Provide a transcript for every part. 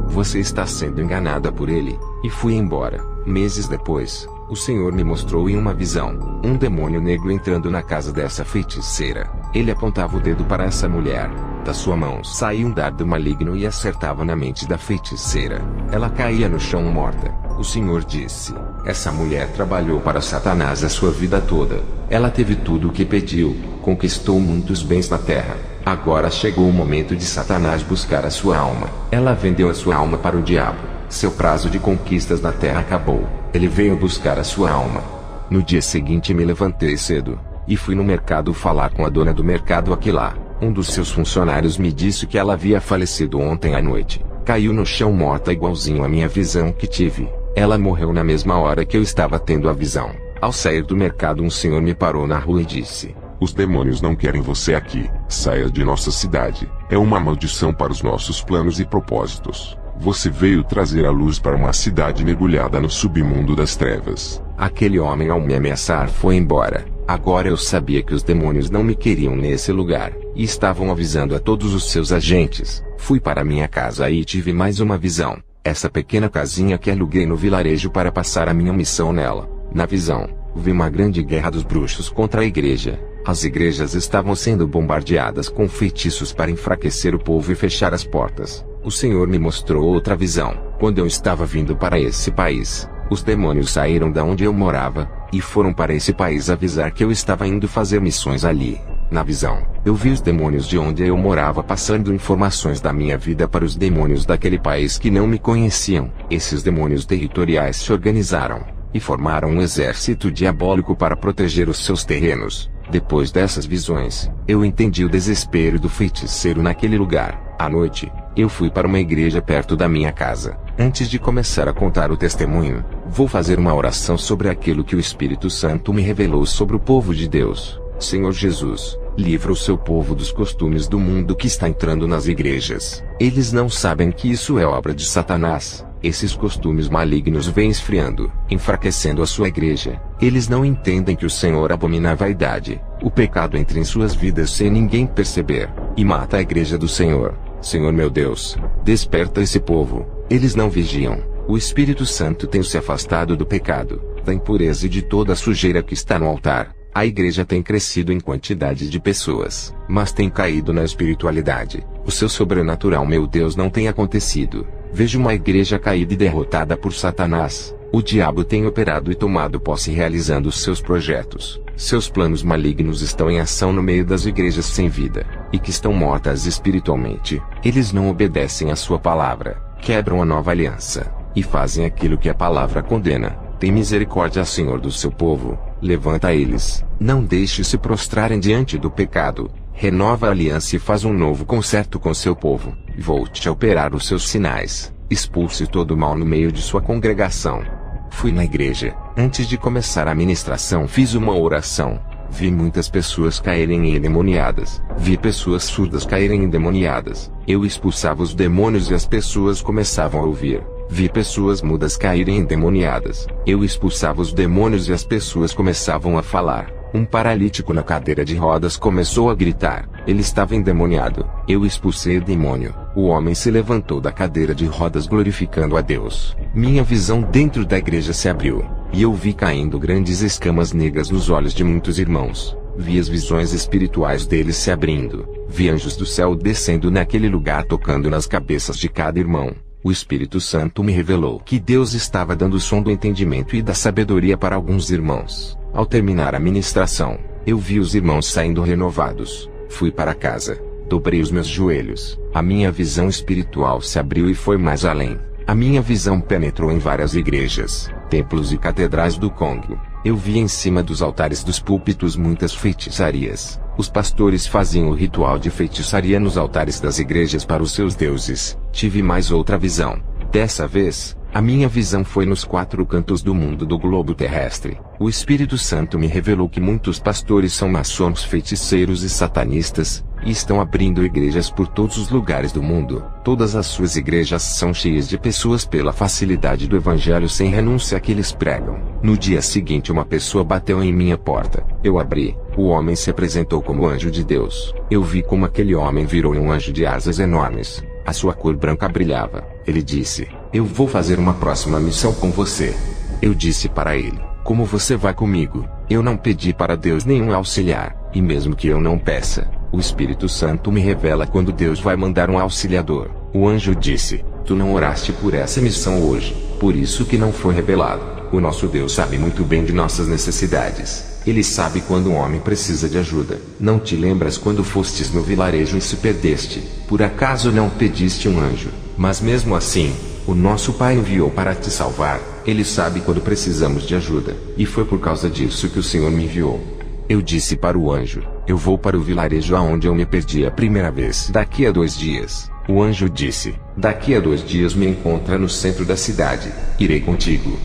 Você está sendo enganada por ele. E fui embora. Meses depois, o Senhor me mostrou em uma visão um demônio negro entrando na casa dessa feiticeira. Ele apontava o dedo para essa mulher. Da sua mão saía um dardo maligno e acertava na mente da feiticeira. Ela caía no chão morta. O Senhor disse: essa mulher trabalhou para Satanás a sua vida toda. Ela teve tudo o que pediu, conquistou muitos bens na terra. Agora chegou o momento de Satanás buscar a sua alma. Ela vendeu a sua alma para o diabo. Seu prazo de conquistas na terra acabou. Ele veio buscar a sua alma. No dia seguinte me levantei cedo e fui no mercado falar com a dona do mercado Aquilá. Um dos seus funcionários me disse que ela havia falecido ontem à noite. Caiu no chão morta igualzinho à minha visão que tive. Ela morreu na mesma hora que eu estava tendo a visão. Ao sair do mercado, um senhor me parou na rua e disse: os demônios não querem você aqui. Saia de nossa cidade. É uma maldição para os nossos planos e propósitos. Você veio trazer a luz para uma cidade mergulhada no submundo das trevas. Aquele homem, ao me ameaçar, foi embora. Agora eu sabia que os demônios não me queriam nesse lugar, e estavam avisando a todos os seus agentes. Fui para minha casa e tive mais uma visão. Essa pequena casinha que aluguei no vilarejo para passar a minha missão nela. Na visão, vi uma grande guerra dos bruxos contra a igreja. As igrejas estavam sendo bombardeadas com feitiços para enfraquecer o povo e fechar as portas. O Senhor me mostrou outra visão. Quando eu estava vindo para esse país, os demônios saíram da onde eu morava e foram para esse país avisar que eu estava indo fazer missões ali. Na visão, eu vi os demônios de onde eu morava passando informações da minha vida para os demônios daquele país que não me conheciam. Esses demônios territoriais se organizaram e formaram um exército diabólico para proteger os seus terrenos. Depois dessas visões, eu entendi o desespero do feiticeiro naquele lugar. À noite, eu fui para uma igreja perto da minha casa. Antes de começar a contar o testemunho, vou fazer uma oração sobre aquilo que o Espírito Santo me revelou sobre o povo de Deus. Senhor Jesus, livra o seu povo dos costumes do mundo que está entrando nas igrejas. Eles não sabem que isso é obra de Satanás. Esses costumes malignos vêm esfriando, enfraquecendo a sua igreja. Eles não entendem que o Senhor abomina a vaidade. O pecado entra em suas vidas sem ninguém perceber, e mata a igreja do Senhor. Senhor meu Deus, desperta esse povo. Eles não vigiam. O Espírito Santo tem se afastado do pecado, da impureza e de toda a sujeira que está no altar. A igreja tem crescido em quantidade de pessoas, mas tem caído na espiritualidade. O seu sobrenatural, meu Deus, não tem acontecido. Vejo uma igreja caída e derrotada por Satanás. O diabo tem operado e tomado posse realizando os seus projetos. Seus planos malignos estão em ação no meio das igrejas sem vida, e que estão mortas espiritualmente. Eles não obedecem à sua palavra, quebram a nova aliança, e fazem aquilo que a palavra condena. Tem misericórdia, Senhor, do seu povo. Levanta eles, não deixe se prostrarem diante do pecado. Renova a aliança e faz um novo concerto com seu povo. Volte a operar os seus sinais. Expulse todo o mal no meio de sua congregação. Fui na igreja. Antes de começar a ministração, fiz uma oração. Vi muitas pessoas caírem endemoniadas. Vi pessoas surdas caírem endemoniadas. Eu expulsava os demônios e as pessoas começavam a ouvir. Vi pessoas mudas caírem endemoniadas. Eu expulsava os demônios e as pessoas começavam a falar. Um paralítico na cadeira de rodas começou a gritar. Ele estava endemoniado. Eu expulsei o demônio. O homem se levantou da cadeira de rodas glorificando a Deus. Minha visão dentro da igreja se abriu, e eu vi caindo grandes escamas negras nos olhos de muitos irmãos. Vi as visões espirituais deles se abrindo. Vi anjos do céu descendo naquele lugar tocando nas cabeças de cada irmão. O Espírito Santo me revelou que Deus estava dando o som do entendimento e da sabedoria para alguns irmãos. Ao terminar a ministração, eu vi os irmãos saindo renovados. Fui para casa, dobrei os meus joelhos. A minha visão espiritual se abriu e foi mais além. A minha visão penetrou em várias igrejas, templos e catedrais do Congo. Eu vi em cima dos altares dos púlpitos muitas feitiçarias. Os pastores faziam o ritual de feitiçaria nos altares das igrejas para os seus deuses. Tive mais outra visão. Dessa vez, a minha visão foi nos 4 cantos do mundo do globo terrestre. O Espírito Santo me revelou que muitos pastores são maçons, feiticeiros e satanistas, e estão abrindo igrejas por todos os lugares do mundo. Todas as suas igrejas são cheias de pessoas pela facilidade do evangelho sem renúncia que eles pregam. No dia seguinte, uma pessoa bateu em minha porta. Eu abri. O homem se apresentou como anjo de Deus. Eu vi como aquele homem virou um anjo de asas enormes. A sua cor branca brilhava. Ele disse: eu vou fazer uma próxima missão com você. Eu disse para ele: como você vai comigo? Eu não pedi para Deus nenhum auxiliar, e mesmo que eu não peça, o Espírito Santo me revela quando Deus vai mandar um auxiliador. O anjo disse: tu não oraste por essa missão hoje, por isso que não foi revelado. O nosso Deus sabe muito bem de nossas necessidades. Ele sabe quando um homem precisa de ajuda. Não te lembras quando fostes no vilarejo e se perdeste? Por acaso não pediste um anjo? Mas mesmo assim, o nosso Pai enviou para te salvar. Ele sabe quando precisamos de ajuda. E foi por causa disso que o Senhor me enviou. Eu disse para o anjo: eu vou para o vilarejo aonde eu me perdi a primeira vez. Daqui a 2 dias. O anjo disse: daqui a 2 dias me encontra no centro da cidade. Irei contigo.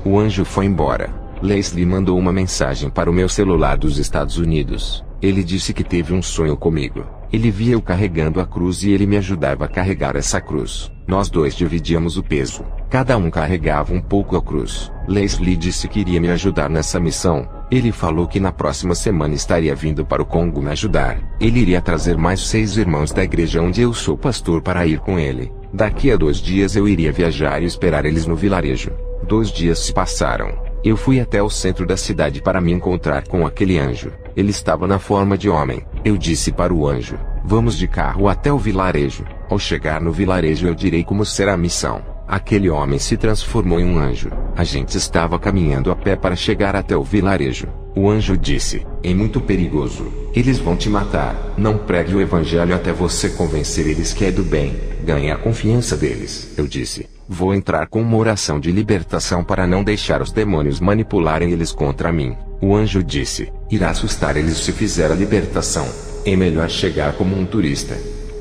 O anjo foi embora. Leslie mandou uma mensagem para o meu celular dos Estados Unidos. Ele disse que teve um sonho comigo. Ele via eu carregando a cruz e ele me ajudava a carregar essa cruz. Nós dois dividíamos o peso. Cada um carregava um pouco a cruz. Leslie disse que iria me ajudar nessa missão. Ele falou que na próxima semana estaria vindo para o Congo me ajudar. Ele iria trazer mais 6 irmãos da igreja onde eu sou pastor para ir com ele. Daqui a 2 dias eu iria viajar e esperar eles no vilarejo. 2 dias se passaram. Eu fui até o centro da cidade para me encontrar com aquele anjo. Ele estava na forma de homem. Eu disse para o anjo: vamos de carro até o vilarejo. Ao chegar no vilarejo eu direi como será a missão. Aquele homem se transformou em um anjo. A gente estava caminhando a pé para chegar até o vilarejo. O anjo disse: é muito perigoso. Eles vão te matar. Não pregue o evangelho até você convencer eles que é do bem. Ganhe a confiança deles. Eu disse: vou entrar com uma oração de libertação para não deixar os demônios manipularem eles contra mim. O anjo disse: irá assustar eles se fizer a libertação. É melhor chegar como um turista.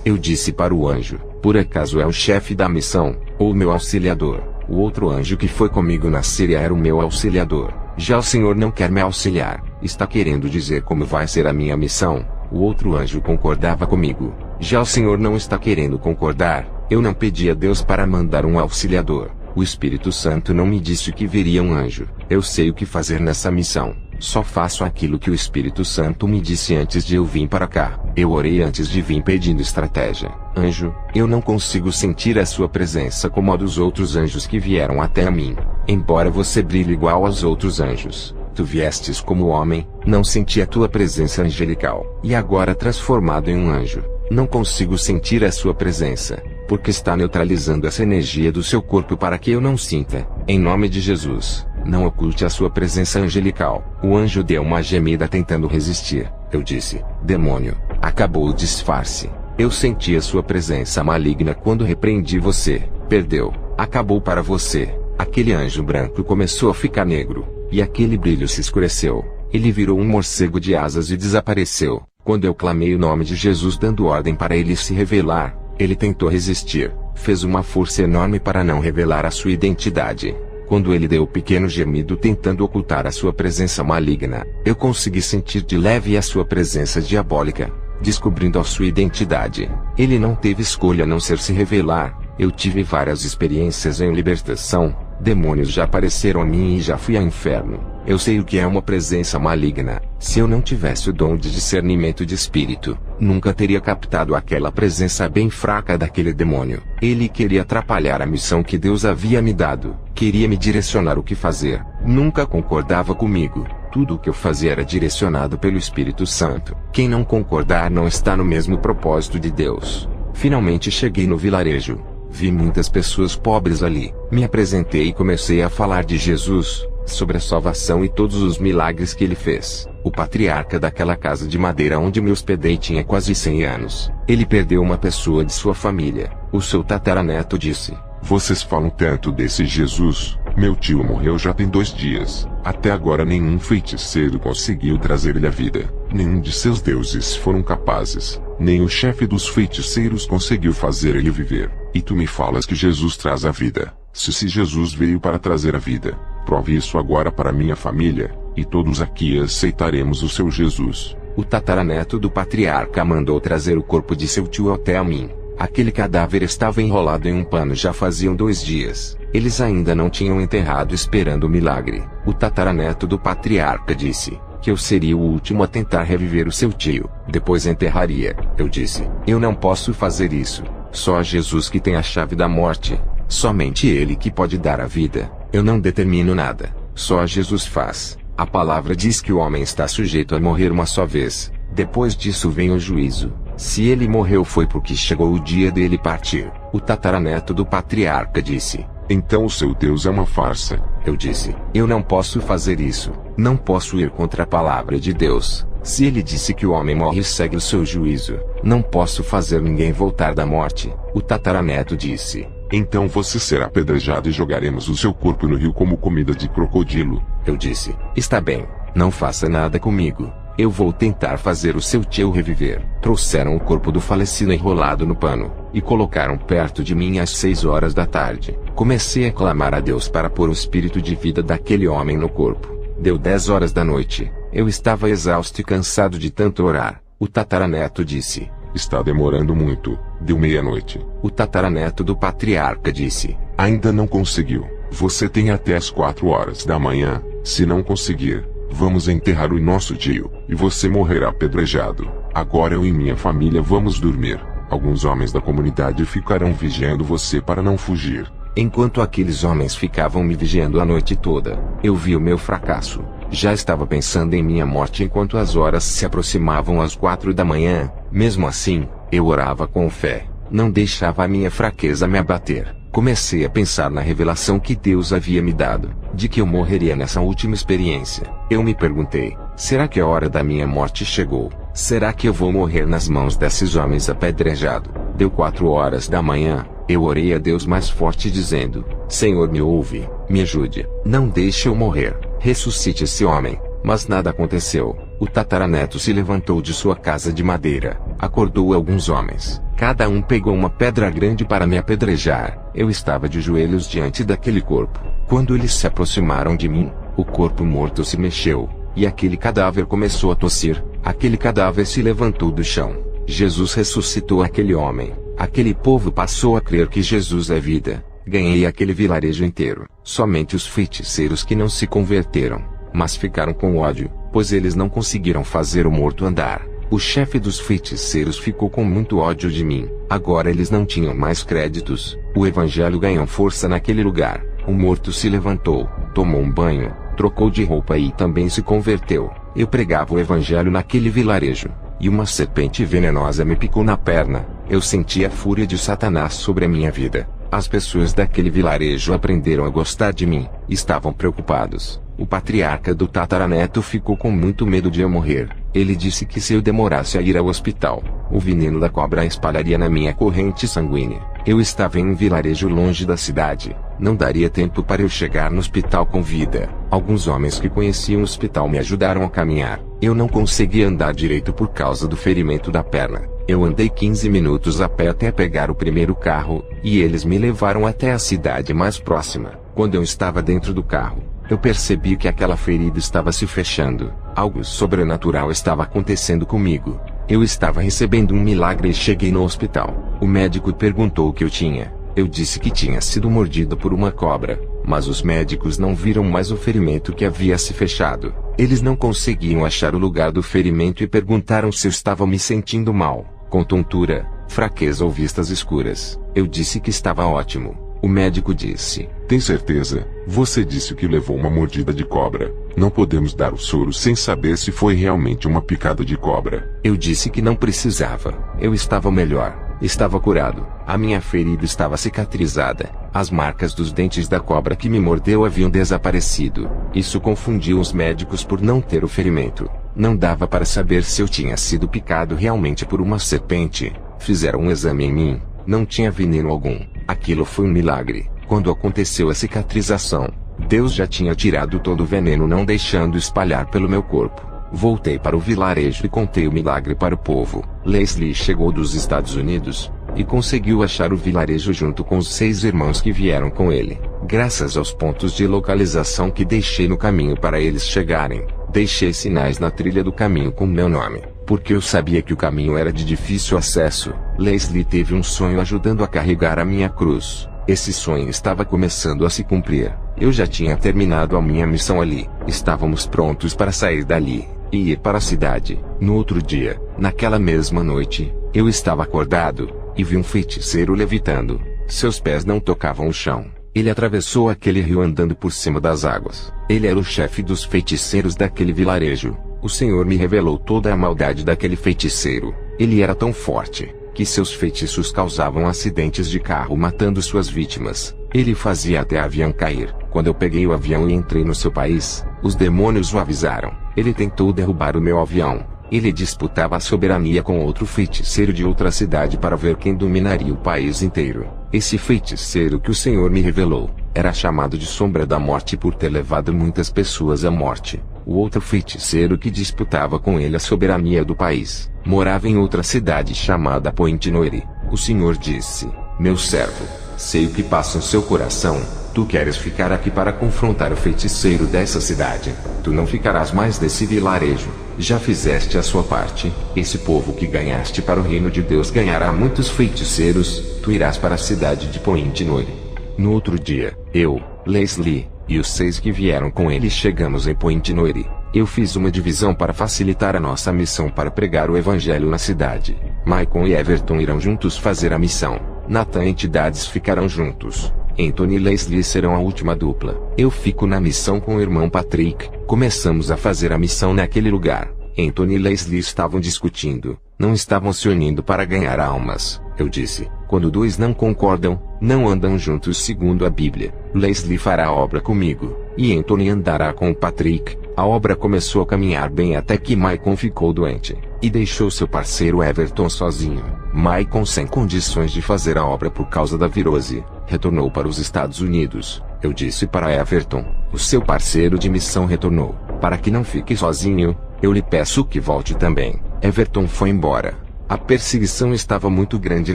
Eu disse para o anjo: por acaso é o chefe da missão, ou meu auxiliador? O outro anjo que foi comigo na Síria era o meu auxiliador. Já o Senhor não quer me auxiliar. Está querendo dizer como vai ser a minha missão? O outro anjo concordava comigo. Já o Senhor não está querendo concordar. Eu não pedi a Deus para mandar um auxiliador. O Espírito Santo não me disse que viria um anjo. Eu sei o que fazer nessa missão. Só faço aquilo que o Espírito Santo me disse antes de eu vir para cá. Eu orei antes de vir pedindo estratégia. Anjo, eu não consigo sentir a sua presença como a dos outros anjos que vieram até a mim. Embora você brilhe igual aos outros anjos, tu viestes como homem, não senti a tua presença angelical. E agora transformado em um anjo, não consigo sentir a sua presença, porque está neutralizando essa energia do seu corpo para que eu não sinta. Em nome de Jesus, não oculte a sua presença angelical. O anjo deu uma gemida tentando resistir. Eu disse: demônio, acabou o disfarce. Eu senti a sua presença maligna quando repreendi você. Perdeu. Acabou para você. Aquele anjo branco começou a ficar negro, e aquele brilho se escureceu. Ele virou um morcego de asas e desapareceu. Quando eu clamei o nome de Jesus dando ordem para ele se revelar, ele tentou resistir, fez uma força enorme para não revelar a sua identidade. Quando ele deu um pequeno gemido tentando ocultar a sua presença maligna, eu consegui sentir de leve a sua presença diabólica, descobrindo a sua identidade. Ele não teve escolha a não ser se revelar. Eu tive várias experiências em libertação. Demônios já apareceram a mim e já fui ao inferno. Eu sei o que é uma presença maligna. Se eu não tivesse o dom de discernimento de espírito, nunca teria captado aquela presença bem fraca daquele demônio. Ele queria atrapalhar a missão que Deus havia me dado. Queria me direcionar o que fazer. Nunca concordava comigo. Tudo o que eu fazia era direcionado pelo Espírito Santo. Quem não concordar não está no mesmo propósito de Deus. Finalmente cheguei no vilarejo. Vi muitas pessoas pobres ali. Me apresentei e comecei a falar de Jesus, sobre a salvação e todos os milagres que ele fez. O patriarca daquela casa de madeira onde me hospedei tinha quase 100 anos. Ele perdeu uma pessoa de sua família. O seu tataraneto disse: vocês falam tanto desse Jesus. Meu tio morreu já tem 2 dias. Até agora nenhum feiticeiro conseguiu trazer-lhe a vida. Nenhum de seus deuses foram capazes. Nem o chefe dos feiticeiros conseguiu fazer ele viver. E tu me falas que Jesus traz a vida. Se Jesus veio para trazer a vida, prove isso agora para minha família, e todos aqui aceitaremos o seu Jesus. O tataraneto do patriarca mandou trazer o corpo de seu tio até a mim. Aquele cadáver estava enrolado em um pano já faziam 2 dias. Eles ainda não tinham enterrado esperando o milagre. O tataraneto do patriarca disse que eu seria o último a tentar reviver o seu tio. Depois enterraria. Eu disse: eu não posso fazer isso. Só Jesus que tem a chave da morte. Somente Ele que pode dar a vida. Eu não determino nada. Só Jesus faz. A palavra diz que o homem está sujeito a morrer uma só vez. Depois disso vem o juízo. Se ele morreu foi porque chegou o dia dele partir. O tataraneto do patriarca disse: então o seu Deus é uma farsa. Eu disse: eu não posso fazer isso. Não posso ir contra a palavra de Deus. Se ele disse que o homem morre e segue o seu juízo, não posso fazer ninguém voltar da morte. O tataraneto disse: então você será apedrejado e jogaremos o seu corpo no rio como comida de crocodilo. Eu disse: está bem, não faça nada comigo. Eu vou tentar fazer o seu tio reviver. Trouxeram o corpo do falecido enrolado no pano, e colocaram perto de mim às 6 horas da tarde. Comecei a clamar a Deus para pôr o espírito de vida daquele homem no corpo. Deu 10 horas da noite. Eu estava exausto e cansado de tanto orar. O tataraneto disse: está demorando muito. Deu meia-noite. O tataraneto do patriarca disse: ainda não conseguiu. Você tem até as 4 horas da manhã. Se não conseguir, vamos enterrar o nosso tio, e você morrerá apedrejado. Agora eu e minha família vamos dormir. Alguns homens da comunidade ficarão vigiando você para não fugir. Enquanto aqueles homens ficavam me vigiando a noite toda, eu vi o meu fracasso. Já estava pensando em minha morte enquanto as horas se aproximavam às 4 da manhã. Mesmo assim, eu orava com fé. Não deixava a minha fraqueza me abater. Comecei a pensar na revelação que Deus havia me dado, de que eu morreria nessa última experiência. Eu me perguntei: será que a hora da minha morte chegou? Será que eu vou morrer nas mãos desses homens apedrejado? Deu 4 horas da manhã. Eu orei a Deus mais forte dizendo: Senhor, me ouve, me ajude, não deixe eu morrer, ressuscite esse homem. Mas nada aconteceu. O tataraneto se levantou de sua casa de madeira, acordou alguns homens. Cada um pegou uma pedra grande para me apedrejar. Eu estava de joelhos diante daquele corpo. Quando eles se aproximaram de mim, o corpo morto se mexeu, e aquele cadáver começou a tossir. Aquele cadáver se levantou do chão. Jesus ressuscitou aquele homem. Aquele povo passou a crer que Jesus é vida. Ganhei aquele vilarejo inteiro. Somente os feiticeiros que não se converteram, mas ficaram com ódio, pois eles não conseguiram fazer o morto andar. O chefe dos feiticeiros ficou com muito ódio de mim. Agora eles não tinham mais créditos. O evangelho ganhou força naquele lugar. O morto se levantou, tomou um banho, trocou de roupa e também se converteu. Eu pregava o evangelho naquele vilarejo, e uma serpente venenosa me picou na perna. Eu senti a fúria de Satanás sobre a minha vida. As pessoas daquele vilarejo aprenderam a gostar de mim. Estavam preocupados. O patriarca do tataraneto ficou com muito medo de eu morrer. Ele disse que se eu demorasse a ir ao hospital, o veneno da cobra espalharia na minha corrente sanguínea. Eu estava em um vilarejo longe da cidade. Não daria tempo para eu chegar no hospital com vida. Alguns homens que conheciam o hospital me ajudaram a caminhar. Eu não conseguia andar direito por causa do ferimento da perna. Eu andei 15 minutos a pé até pegar o primeiro carro, e eles me levaram até a cidade mais próxima. Quando eu estava dentro do carro, eu percebi que aquela ferida estava se fechando. Algo sobrenatural estava acontecendo comigo. Eu estava recebendo um milagre e cheguei no hospital. O médico perguntou o que eu tinha. Eu disse que tinha sido mordido por uma cobra, mas os médicos não viram mais o ferimento que havia se fechado. Eles não conseguiam achar o lugar do ferimento e perguntaram se eu estava me sentindo mal, com tontura, fraqueza ou vistas escuras. Eu disse que estava ótimo. O médico disse: tem certeza? Você disse que levou uma mordida de cobra. Não podemos dar o soro sem saber se foi realmente uma picada de cobra. Eu disse que não precisava. Eu estava melhor. Estava curado. A minha ferida estava cicatrizada. As marcas dos dentes da cobra que me mordeu haviam desaparecido. Isso confundiu os médicos por não ter o ferimento. Não dava para saber se eu tinha sido picado realmente por uma serpente. Fizeram um exame em mim. Não tinha veneno algum. Aquilo foi um milagre. Quando aconteceu a cicatrização, Deus já tinha tirado todo o veneno, não deixando espalhar pelo meu corpo. Voltei para o vilarejo e contei o milagre para o povo. Leslie chegou dos Estados Unidos e conseguiu achar o vilarejo junto com os 6 irmãos que vieram com ele. Graças aos pontos de localização que deixei no caminho para eles chegarem, deixei sinais na trilha do caminho com meu nome, porque eu sabia que o caminho era de difícil acesso. Leslie teve um sonho ajudando a carregar a minha cruz. Esse sonho estava começando a se cumprir. Eu já tinha terminado a minha missão ali. Estávamos prontos para sair dali e ir para a cidade. No outro dia, naquela mesma noite, eu estava acordado e vi um feiticeiro levitando. Seus pés não tocavam o chão. Ele atravessou aquele rio andando por cima das águas. Ele era o chefe dos feiticeiros daquele vilarejo. O Senhor me revelou toda a maldade daquele feiticeiro. Ele era tão forte que seus feitiços causavam acidentes de carro matando suas vítimas. Ele fazia até avião cair. Quando eu peguei o avião e entrei no seu país, os demônios o avisaram. Ele tentou derrubar o meu avião. Ele disputava a soberania com outro feiticeiro de outra cidade para ver quem dominaria o país inteiro. Esse feiticeiro que o Senhor me revelou era chamado de Sombra da Morte por ter levado muitas pessoas à morte. O outro feiticeiro que disputava com ele a soberania do país morava em outra cidade chamada Point Noire. O Senhor disse: meu servo, sei o que passa em seu coração. Tu queres ficar aqui para confrontar o feiticeiro dessa cidade. Tu não ficarás mais desse vilarejo. Já fizeste a sua parte. Esse povo que ganhaste para o reino de Deus ganhará muitos feiticeiros. Tu irás para a cidade de Point Noire. No outro dia, eu, Leslie, e os 6 que vieram com ele chegamos em Point Noire. Eu fiz uma divisão para facilitar a nossa missão para pregar o evangelho na cidade. Maicon e Everton irão juntos fazer a missão. Nathan e Entidades ficarão juntos. Anthony e Leslie serão a última dupla. Eu fico na missão com o irmão Patrick. Começamos a fazer a missão naquele lugar. Anthony e Leslie estavam discutindo. Não estavam se unindo para ganhar almas. Eu disse: quando 2 não concordam, não andam juntos segundo a Bíblia. Leslie fará a obra comigo, e Anthony andará com o Patrick. A obra começou a caminhar bem até que Maicon ficou doente, e deixou seu parceiro Everton sozinho. Maicon, sem condições de fazer a obra por causa da virose, retornou para os Estados Unidos. Eu disse para Everton: o seu parceiro de missão retornou. Para que não fique sozinho, eu lhe peço que volte também. Everton foi embora. A perseguição estava muito grande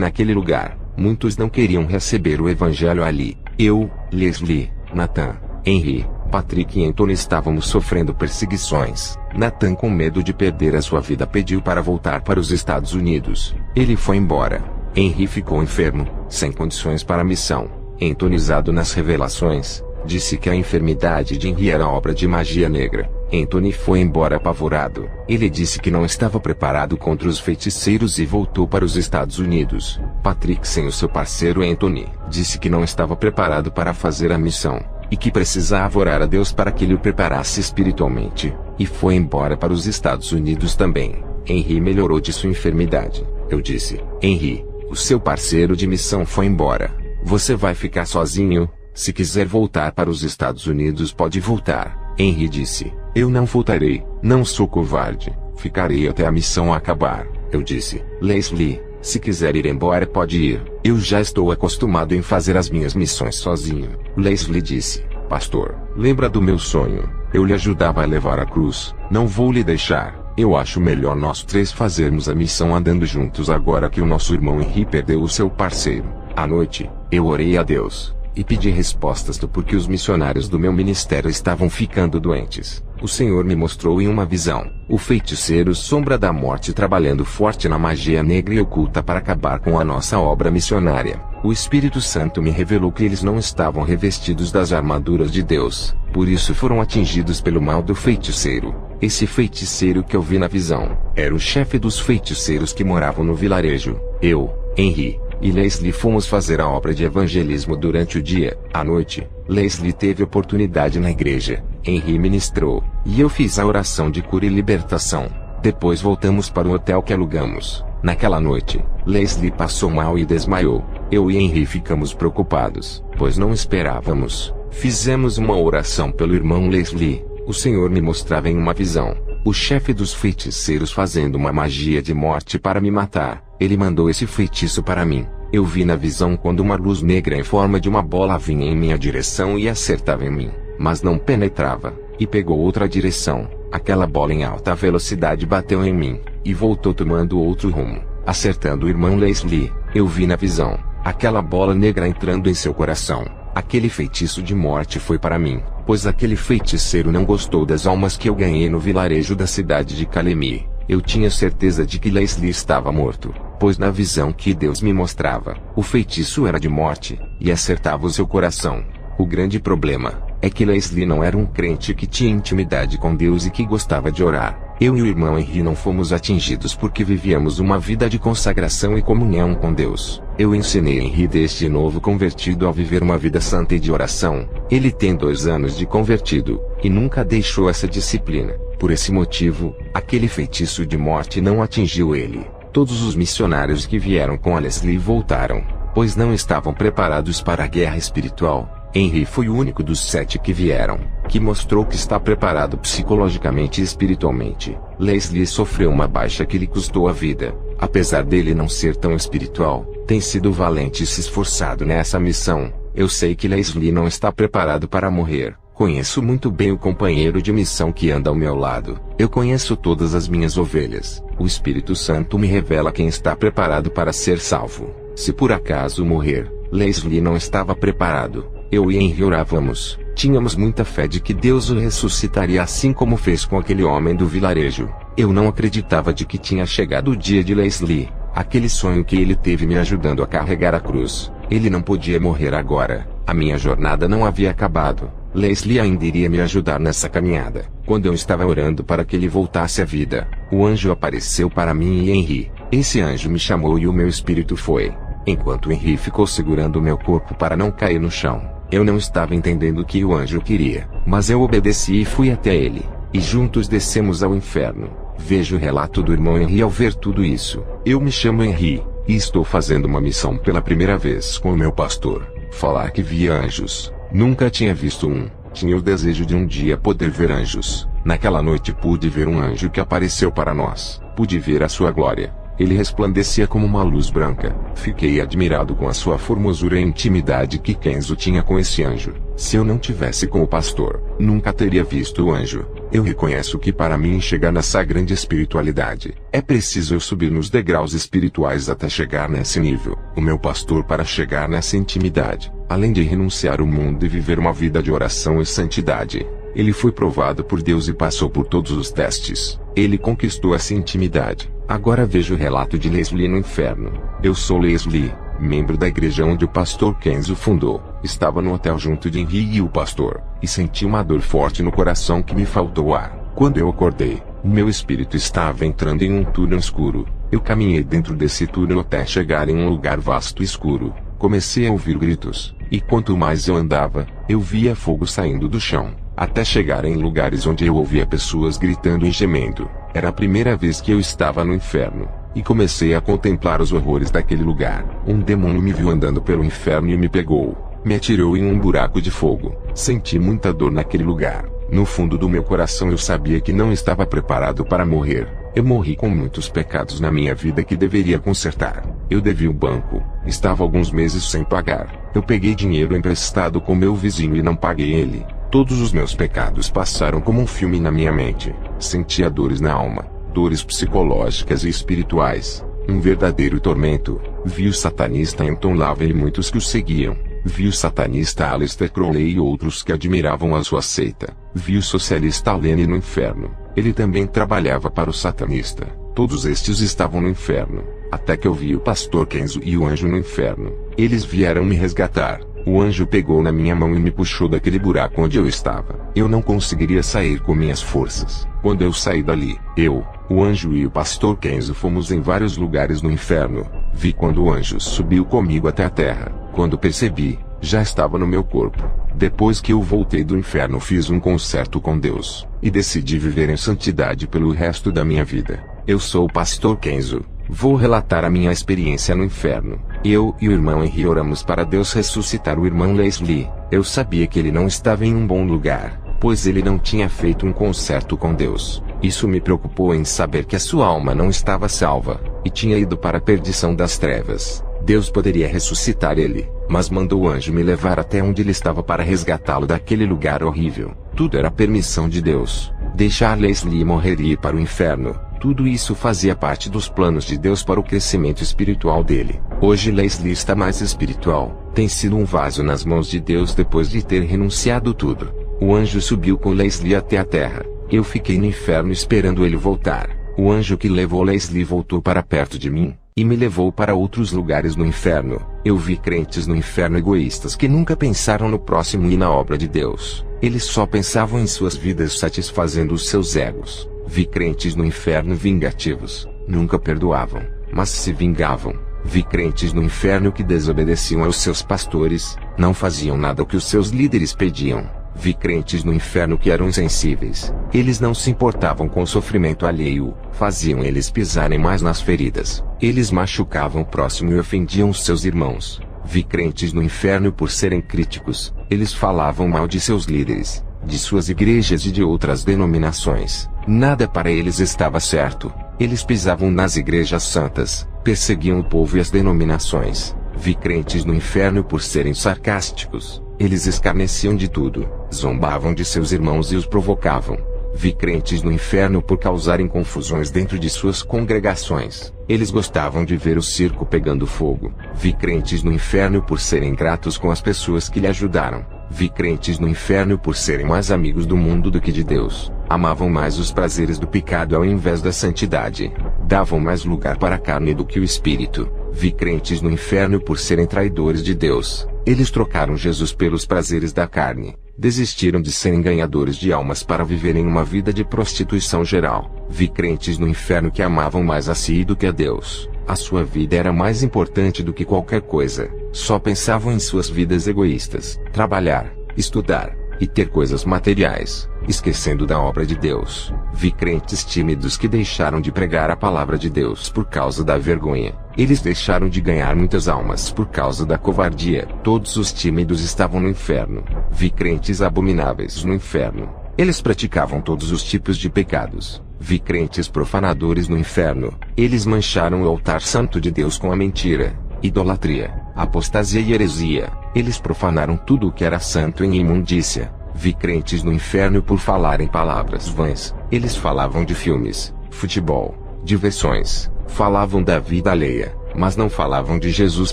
naquele lugar. Muitos não queriam receber o evangelho ali. Eu, Leslie, Nathan, Henry, Patrick e Anthony estávamos sofrendo perseguições. Nathan, com medo de perder a sua vida, pediu para voltar para os Estados Unidos. Ele foi embora. Henry ficou enfermo, sem condições para a missão. Anthony, usado nas revelações, disse que a enfermidade de Henry era obra de magia negra. Anthony foi embora apavorado. Ele disse que não estava preparado contra os feiticeiros e voltou para os Estados Unidos. Patrick, sem o seu parceiro Anthony, disse que não estava preparado para fazer a missão, e que precisava orar a Deus para que ele o preparasse espiritualmente, e foi embora para os Estados Unidos também. Henry melhorou de sua enfermidade. Eu disse: Henry, o seu parceiro de missão foi embora. Você vai ficar sozinho. Se quiser voltar para os Estados Unidos, pode voltar. Henry disse: eu não voltarei. Não sou covarde. Ficarei até a missão acabar. Eu disse: Leslie, se quiser ir embora, pode ir. Eu já estou acostumado em fazer as minhas missões sozinho. Leslie disse: pastor, lembra do meu sonho? Eu lhe ajudava a levar a cruz. Não vou lhe deixar. Eu acho melhor nós 3 fazermos a missão andando juntos agora que o nosso irmão Henry perdeu o seu parceiro. À noite, eu orei a Deus e pedi respostas do porquê os missionários do meu ministério estavam ficando doentes. O Senhor me mostrou em uma visão o feiticeiro Sombra da Morte trabalhando forte na magia negra e oculta para acabar com a nossa obra missionária. O Espírito Santo me revelou que eles não estavam revestidos das armaduras de Deus, por isso foram atingidos pelo mal do feiticeiro. Esse feiticeiro que eu vi na visão era o chefe dos feiticeiros que moravam no vilarejo. Eu, Henry e Leslie fomos fazer a obra de evangelismo durante o dia. À noite, Leslie teve oportunidade na igreja. Henry ministrou, e eu fiz a oração de cura e libertação. Depois voltamos para o hotel que alugamos. Naquela noite, Leslie passou mal e desmaiou. Eu e Henry ficamos preocupados, pois não esperávamos. Fizemos uma oração pelo irmão Leslie. O Senhor me mostrava em uma visão o chefe dos feiticeiros fazendo uma magia de morte para me matar. Ele mandou esse feitiço para mim. Eu vi na visão quando uma luz negra em forma de uma bola vinha em minha direção e acertava em mim, mas não penetrava, e pegou outra direção. Aquela bola em alta velocidade bateu em mim, e voltou tomando outro rumo, acertando o irmão Leslie. Eu vi na visão aquela bola negra entrando em seu coração. Aquele feitiço de morte foi para mim, pois aquele feiticeiro não gostou das almas que eu ganhei no vilarejo da cidade de Calemi. Eu tinha certeza de que Leslie estava morto, pois na visão que Deus me mostrava, o feitiço era de morte, e acertava o seu coração. O grande problema é que Leslie não era um crente que tinha intimidade com Deus e que gostava de orar. Eu e o irmão Henry não fomos atingidos porque vivíamos uma vida de consagração e comunhão com Deus. Eu ensinei Henry desde novo convertido a viver uma vida santa e de oração. Ele tem 2 anos de convertido, e nunca deixou essa disciplina. Por esse motivo, aquele feitiço de morte não atingiu ele. Todos os missionários que vieram com a Leslie voltaram, pois não estavam preparados para a guerra espiritual. Henry foi o único dos 7 que vieram, que mostrou que está preparado psicologicamente e espiritualmente. Leslie sofreu uma baixa que lhe custou a vida. Apesar dele não ser tão espiritual, tem sido valente e se esforçado nessa missão. Eu sei que Leslie não está preparado para morrer. Conheço muito bem o companheiro de missão que anda ao meu lado. Eu conheço todas as minhas ovelhas. O Espírito Santo me revela quem está preparado para ser salvo. Se por acaso morrer, Leslie não estava preparado. Eu e Henry orávamos. Tínhamos muita fé de que Deus o ressuscitaria assim como fez com aquele homem do vilarejo. Eu não acreditava de que tinha chegado o dia de Leslie. Aquele sonho que ele teve me ajudando a carregar a cruz. Ele não podia morrer agora. A minha jornada não havia acabado. Leslie ainda iria me ajudar nessa caminhada. Quando eu estava orando para que ele voltasse à vida, o anjo apareceu para mim e Henry. Esse anjo me chamou e o meu espírito foi. Enquanto Henry ficou segurando o meu corpo para não cair no chão. Eu não estava entendendo o que o anjo queria, mas eu obedeci e fui até ele. E juntos descemos ao inferno. Vejo o relato do irmão Henry ao ver tudo isso. Eu me chamo Henry, e estou fazendo uma missão pela primeira vez com o meu pastor. Falar que via anjos. Nunca tinha visto um. Tinha o desejo de um dia poder ver anjos. Naquela noite pude ver um anjo que apareceu para nós. Pude ver a sua glória. Ele resplandecia como uma luz branca. Fiquei admirado com a sua formosura e intimidade que Kenzo tinha com esse anjo. Se eu não tivesse com o pastor, nunca teria visto o anjo. Eu reconheço que para mim chegar nessa grande espiritualidade, é preciso eu subir nos degraus espirituais até chegar nesse nível. O meu pastor para chegar nessa intimidade, além de renunciar ao mundo e viver uma vida de oração e santidade, ele foi provado por Deus e passou por todos os testes. Ele conquistou essa intimidade. Agora vejo o relato de Leslie no inferno. Eu sou Leslie, membro da igreja onde o pastor Kenzo fundou. Estava no hotel junto de Henry e o pastor, e senti uma dor forte no coração que me faltou ar. Quando eu acordei, o meu espírito estava entrando em um túnel escuro. Eu caminhei dentro desse túnel até chegar em um lugar vasto e escuro. Comecei a ouvir gritos, e quanto mais eu andava, eu via fogo saindo do chão, até chegar em lugares onde eu ouvia pessoas gritando e gemendo. Era a primeira vez que eu estava no inferno, e comecei a contemplar os horrores daquele lugar. Um demônio me viu andando pelo inferno e me pegou, me atirou em um buraco de fogo. Senti muita dor naquele lugar. No fundo do meu coração eu sabia que não estava preparado para morrer. Eu morri com muitos pecados na minha vida que deveria consertar. Eu devia o banco, estava alguns meses sem pagar. Eu peguei dinheiro emprestado com meu vizinho e não paguei ele. Todos os meus pecados passaram como um filme na minha mente. Sentia dores na alma, dores psicológicas e espirituais, um verdadeiro tormento. Vi o satanista Anton LaVey e muitos que o seguiam. Vi o satanista Aleister Crowley e outros que admiravam a sua seita. Vi o socialista Alene no inferno. Ele também trabalhava para o satanista. Todos estes estavam no inferno. Até que eu vi o pastor Kenzo e o anjo no inferno. Eles vieram me resgatar. O anjo pegou na minha mão e me puxou daquele buraco onde eu estava. Eu não conseguiria sair com minhas forças. Quando eu saí dali, eu, o anjo e o pastor Kenzo fomos em vários lugares no inferno. Vi quando o anjo subiu comigo até a terra. Quando percebi, já estava no meu corpo. Depois que eu voltei do inferno fiz um concerto com Deus, e decidi viver em santidade pelo resto da minha vida. Eu sou o pastor Kenzo. Vou relatar a minha experiência no inferno. Eu e o irmão Henry oramos para Deus ressuscitar o irmão Leslie. Eu sabia que ele não estava em um bom lugar, pois ele não tinha feito um concerto com Deus. Isso me preocupou em saber que a sua alma não estava salva, e tinha ido para a perdição das trevas. Deus poderia ressuscitar ele, mas mandou o anjo me levar até onde ele estava para resgatá-lo daquele lugar horrível. Tudo era permissão de Deus. Deixar Leslie morrer e ir para o inferno. Tudo isso fazia parte dos planos de Deus para o crescimento espiritual dele. Hoje Leslie está mais espiritual. Tem sido um vaso nas mãos de Deus depois de ter renunciado tudo. O anjo subiu com Leslie até a terra. Eu fiquei no inferno esperando ele voltar. O anjo que levou Leslie voltou para perto de mim, e me levou para outros lugares no inferno. Eu vi crentes no inferno egoístas que nunca pensaram no próximo e na obra de Deus. Eles só pensavam em suas vidas satisfazendo os seus egos. Vi crentes no inferno vingativos, nunca perdoavam, mas se vingavam. Vi crentes no inferno que desobedeciam aos seus pastores, não faziam nada o que os seus líderes pediam. Vi crentes no inferno que eram insensíveis, eles não se importavam com o sofrimento alheio, faziam eles pisarem mais nas feridas, eles machucavam o próximo e ofendiam os seus irmãos. Vi crentes no inferno por serem críticos, eles falavam mal de seus líderes, de suas igrejas e de outras denominações. Nada para eles estava certo. Eles pisavam nas igrejas santas, perseguiam o povo e as denominações. Vi crentes no inferno por serem sarcásticos. Eles escarneciam de tudo, zombavam de seus irmãos e os provocavam. Vi crentes no inferno por causarem confusões dentro de suas congregações. Eles gostavam de ver o circo pegando fogo. Vi crentes no inferno por serem gratos com as pessoas que lhe ajudaram. Vi crentes no inferno por serem mais amigos do mundo do que de Deus. Amavam mais os prazeres do pecado ao invés da santidade. Davam mais lugar para a carne do que o espírito. Vi crentes no inferno por serem traidores de Deus. Eles trocaram Jesus pelos prazeres da carne. Desistiram de serem ganhadores de almas para viverem uma vida de prostituição geral. Vi crentes no inferno que amavam mais a si do que a Deus. A sua vida era mais importante do que qualquer coisa. Só pensavam em suas vidas egoístas, trabalhar, estudar e ter coisas materiais, esquecendo da obra de Deus. Vi crentes tímidos que deixaram de pregar a palavra de Deus por causa da vergonha. Eles deixaram de ganhar muitas almas por causa da covardia. Todos os tímidos estavam no inferno. Vi crentes abomináveis no inferno. Eles praticavam todos os tipos de pecados. Vi crentes profanadores no inferno. Eles mancharam o altar santo de Deus com a mentira, idolatria, apostasia e heresia. Eles profanaram tudo o que era santo em imundícia. Vi crentes no inferno por falarem palavras vãs. Eles falavam de filmes, futebol, diversões, falavam da vida alheia, mas não falavam de Jesus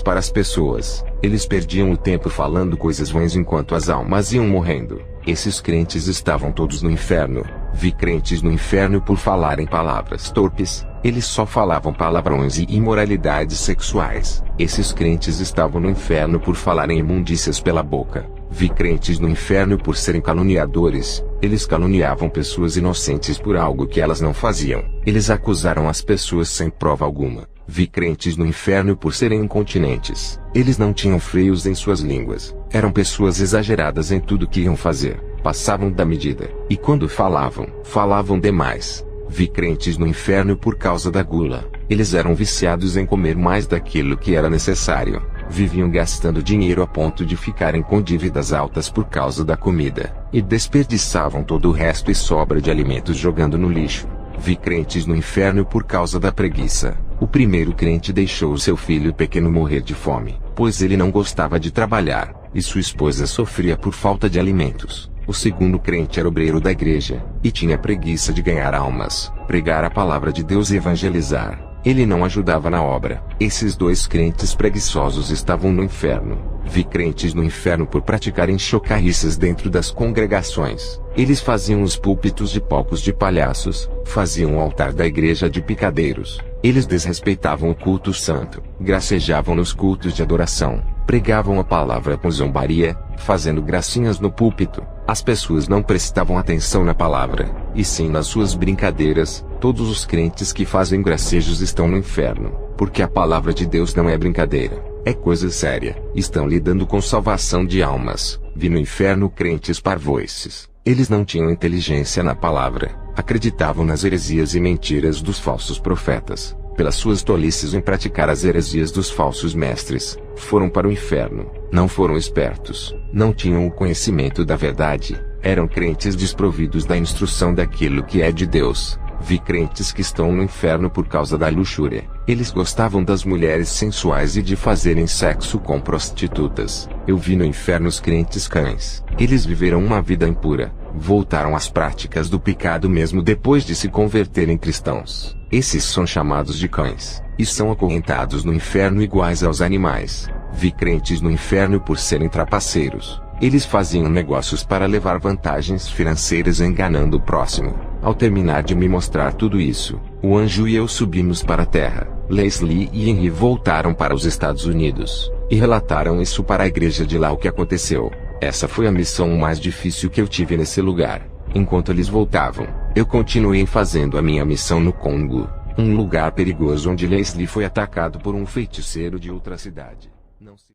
para as pessoas. Eles perdiam o tempo falando coisas vãs enquanto as almas iam morrendo. Esses crentes estavam todos no inferno. Vi crentes no inferno por falarem palavras torpes. Eles só falavam palavrões e imoralidades sexuais. Esses crentes estavam no inferno por falarem imundícias pela boca. Vi crentes no inferno por serem caluniadores. Eles caluniavam pessoas inocentes por algo que elas não faziam. Eles acusaram as pessoas sem prova alguma. Vi crentes no inferno por serem incontinentes. Eles não tinham freios em suas línguas. Eram pessoas exageradas em tudo que iam fazer. Passavam da medida. E quando falavam demais. Vi crentes no inferno por causa da gula. Eles eram viciados em comer mais daquilo que era necessário. Viviam gastando dinheiro a ponto de ficarem com dívidas altas por causa da comida. E desperdiçavam todo o resto e sobra de alimentos jogando no lixo. Vi crentes no inferno por causa da preguiça. O primeiro crente deixou seu filho pequeno morrer de fome, pois ele não gostava de trabalhar, e sua esposa sofria por falta de alimentos. O segundo crente era obreiro da igreja, e tinha preguiça de ganhar almas, pregar a palavra de Deus e evangelizar. Ele não ajudava na obra. Esses dois crentes preguiçosos estavam no inferno. Vi crentes no inferno por praticarem chocarrices dentro das congregações. Eles faziam os púlpitos de palcos de palhaços, faziam o altar da igreja de picadeiros. Eles desrespeitavam o culto santo, gracejavam nos cultos de adoração, pregavam a palavra com zombaria, fazendo gracinhas no púlpito. As pessoas não prestavam atenção na palavra, e sim nas suas brincadeiras. Todos os crentes que fazem gracejos estão no inferno, porque a palavra de Deus não é brincadeira, é coisa séria. Estão lidando com salvação de almas. Vi no inferno crentes parvoices. Eles não tinham inteligência na palavra, acreditavam nas heresias e mentiras dos falsos profetas. Pelas suas tolices em praticar as heresias dos falsos mestres, foram para o inferno. Não foram espertos, não tinham o conhecimento da verdade, eram crentes desprovidos da instrução daquilo que é de Deus. Vi crentes que estão no inferno por causa da luxúria. Eles gostavam das mulheres sensuais e de fazerem sexo com prostitutas. Eu vi no inferno os crentes cães. Eles viveram uma vida impura, voltaram às práticas do pecado mesmo depois de se converterem cristãos. Esses são chamados de cães, e são acorrentados no inferno iguais aos animais. Vi crentes no inferno por serem trapaceiros. Eles faziam negócios para levar vantagens financeiras enganando o próximo. Ao terminar de me mostrar tudo isso, o anjo e eu subimos para a terra. Leslie e Henry voltaram para os Estados Unidos, e relataram isso para a igreja de lá o que aconteceu. Essa foi a missão mais difícil que eu tive nesse lugar. Enquanto eles voltavam, Eu continuei fazendo a minha missão no Congo, um lugar perigoso onde Leslie foi atacado por um feiticeiro de outra cidade. Não se